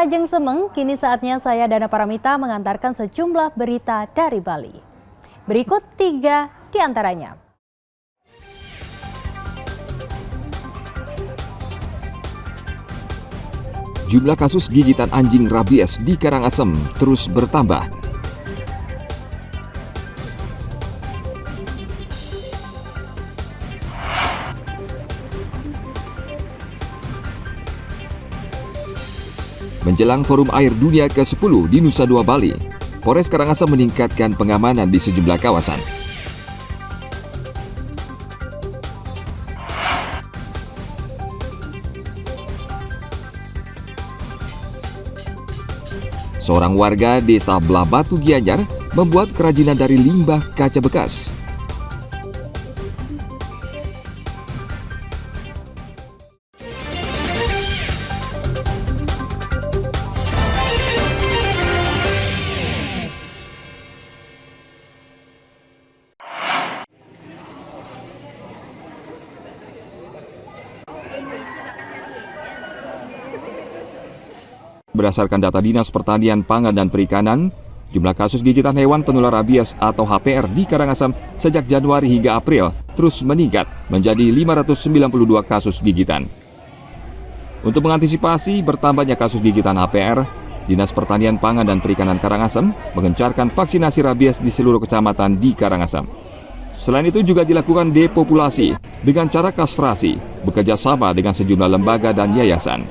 Pemirsa Ajeng Semeng, kini saatnya saya Dana Paramita mengantarkan sejumlah berita dari Bali. Berikut 3 di antaranya. Jumlah kasus gigitan anjing rabies di Karangasem terus bertambah. Menjelang Forum Air Dunia ke-10 di Nusa Dua Bali, Polres Karangasem meningkatkan pengamanan di sejumlah kawasan. Seorang warga desa Blabatu Gianyar membuat kerajinan dari limbah kaca bekas. Berdasarkan data Dinas Pertanian, Pangan, dan Perikanan, jumlah kasus gigitan hewan penular rabies atau HPR di Karangasem sejak Januari hingga April terus meningkat menjadi 592 kasus gigitan. Untuk mengantisipasi bertambahnya kasus gigitan HPR, Dinas Pertanian, Pangan, dan Perikanan Karangasem mengencarkan vaksinasi rabies di seluruh kecamatan di Karangasem. Selain itu juga dilakukan depopulasi dengan cara kastrasi, bekerja sama dengan sejumlah lembaga dan yayasan.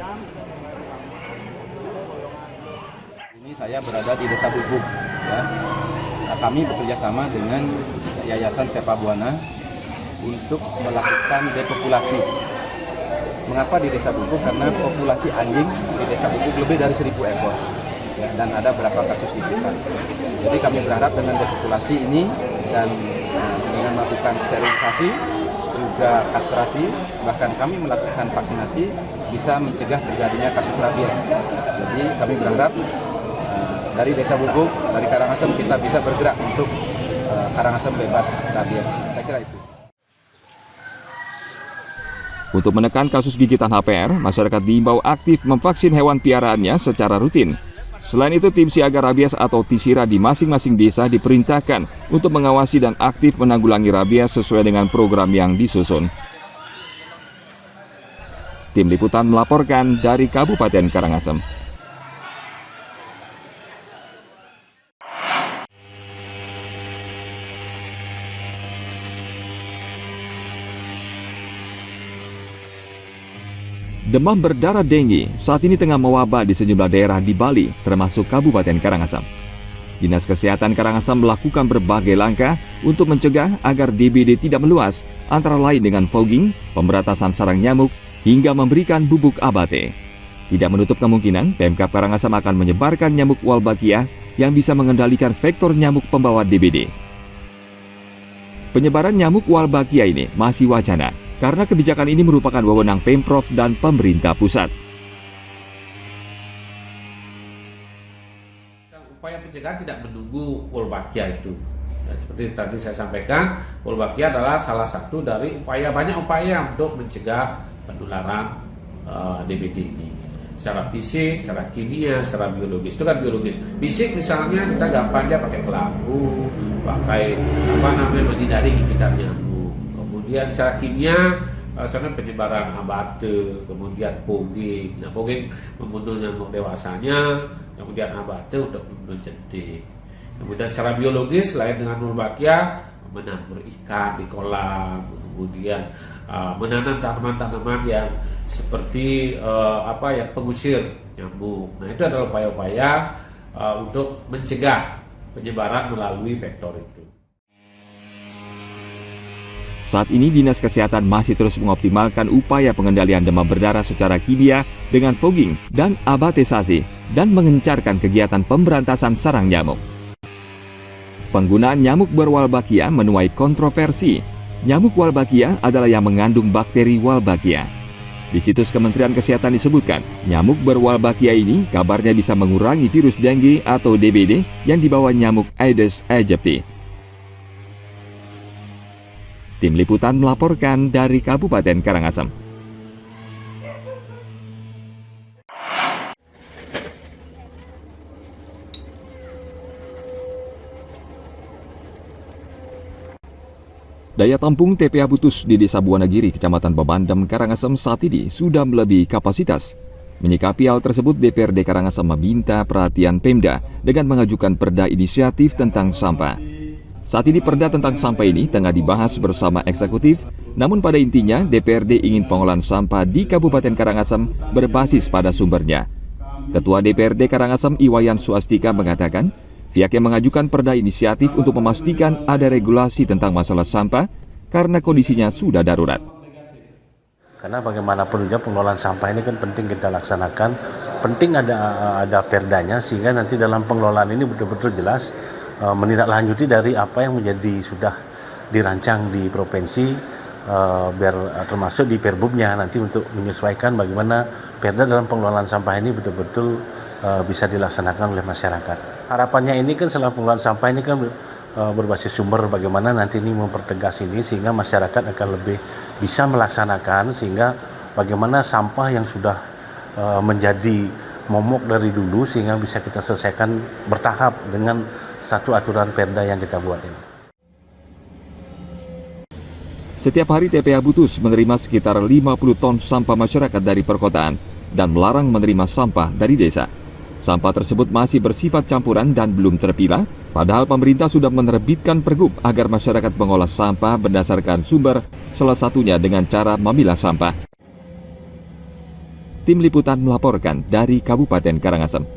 Saya berada di Desa Bubuk, ya. Kami bekerja sama dengan Yayasan Sepa Buana untuk melakukan depopulasi. Mengapa di Desa Bubuk? Karena populasi anjing di Desa Bubuk lebih dari 1.000 ekor, ya, dan ada beberapa kasus gigitan. Jadi kami berharap dengan depopulasi ini dan dengan melakukan sterilisasi, juga kastrasi, bahkan kami melakukan vaksinasi bisa mencegah terjadinya kasus rabies. Jadi kami berharap dari Desa Bubuk, dari Karangasem kita bisa bergerak untuk Karangasem bebas rabies. Saya kira itu. Untuk menekan kasus gigitan HPR, masyarakat diimbau aktif memvaksin hewan piaraannya secara rutin. Selain itu, tim siaga rabies atau TISIRA di masing-masing desa diperintahkan untuk mengawasi dan aktif menanggulangi rabies sesuai dengan program yang disusun. Tim Liputan melaporkan dari Kabupaten Karangasem. Demam berdarah dengue saat ini tengah mewabah di sejumlah daerah di Bali, termasuk Kabupaten Karangasem. Dinas Kesehatan Karangasem melakukan berbagai langkah untuk mencegah agar DBD tidak meluas, antara lain dengan fogging, pemberantasan sarang nyamuk, hingga memberikan bubuk abate. Tidak menutup kemungkinan Pemkab Karangasem akan menyebarkan nyamuk Wolbachia yang bisa mengendalikan vektor nyamuk pembawa DBD. Penyebaran nyamuk Wolbachia ini masih wacana, karena kebijakan ini merupakan wewenang Pemprov dan pemerintah pusat. Upaya pencegahan tidak menunggu Wolbachia itu. Ya, seperti tadi saya sampaikan, Wolbachia adalah salah satu dari banyak upaya untuk mencegah penularan DBD ini. Secara fisik, secara kimia, secara biologis. Itu kan biologis. Fisik misalnya kita gampangnya pakai kelambu, pakai menghindari gigitan nyamuk. Kemudian secara kimia, misalnya penyebaran abate, kemudian fogging. Nah, fogging membunuh nyamuk dewasanya, kemudian abate untuk membunuh jentik. Kemudian secara biologis, lain dengan Wolbachia, menabur ikan di kolam, kemudian menanam tanaman-tanaman yang seperti yang pengusir nyamuk. Nah, itu adalah upaya-upaya untuk mencegah penyebaran melalui vektor itu. Saat ini Dinas Kesehatan masih terus mengoptimalkan upaya pengendalian demam berdarah secara kimia dengan fogging dan abatesasi dan mengencarkan kegiatan pemberantasan sarang nyamuk. Penggunaan nyamuk berwolbachia menuai kontroversi. Nyamuk Wolbachia adalah yang mengandung bakteri Wolbachia. Di situs Kementerian Kesehatan disebutkan, nyamuk berwolbachia ini kabarnya bisa mengurangi virus dengue atau DBD yang dibawa nyamuk Aedes aegypti. Tim Liputan melaporkan dari Kabupaten Karangasem. Daya tampung TPA Butus di Desa Buanagiri, Kecamatan Bebandem, Karangasem saat ini sudah melebihi kapasitas. Menyikapi hal tersebut, DPRD Karangasem meminta perhatian Pemda dengan mengajukan perda inisiatif tentang sampah. Saat ini perda tentang sampah ini tengah dibahas bersama eksekutif, namun pada intinya DPRD ingin pengolahan sampah di Kabupaten Karangasem berbasis pada sumbernya. Ketua DPRD Karangasem Iwayan Suastika mengatakan, pihaknya mengajukan perda inisiatif untuk memastikan ada regulasi tentang masalah sampah karena kondisinya sudah darurat. Karena bagaimanapun juga pengelolaan sampah ini kan penting kita laksanakan, penting ada perdanya sehingga nanti dalam pengelolaan ini betul-betul jelas menindaklanjuti dari apa yang menjadi sudah dirancang di provinsi, biar termasuk di perbubnya nanti untuk menyesuaikan bagaimana perda dalam pengelolaan sampah ini betul-betul bisa dilaksanakan oleh masyarakat. Harapannya ini kan setelah pengelolaan sampah ini kan berbasis sumber, bagaimana nanti ini mempertegas ini sehingga masyarakat akan lebih bisa melaksanakan, sehingga bagaimana sampah yang sudah menjadi momok dari dulu sehingga bisa kita selesaikan bertahap dengan satu aturan perda yang kita buat ini. Setiap hari TPA Butus menerima sekitar 50 ton sampah masyarakat dari perkotaan dan melarang menerima sampah dari desa. Sampah tersebut masih bersifat campuran dan belum terpilah, padahal pemerintah sudah menerbitkan pergub agar masyarakat mengolah sampah berdasarkan sumber, salah satunya dengan cara memilah sampah. Tim Liputan melaporkan dari Kabupaten Karangasem.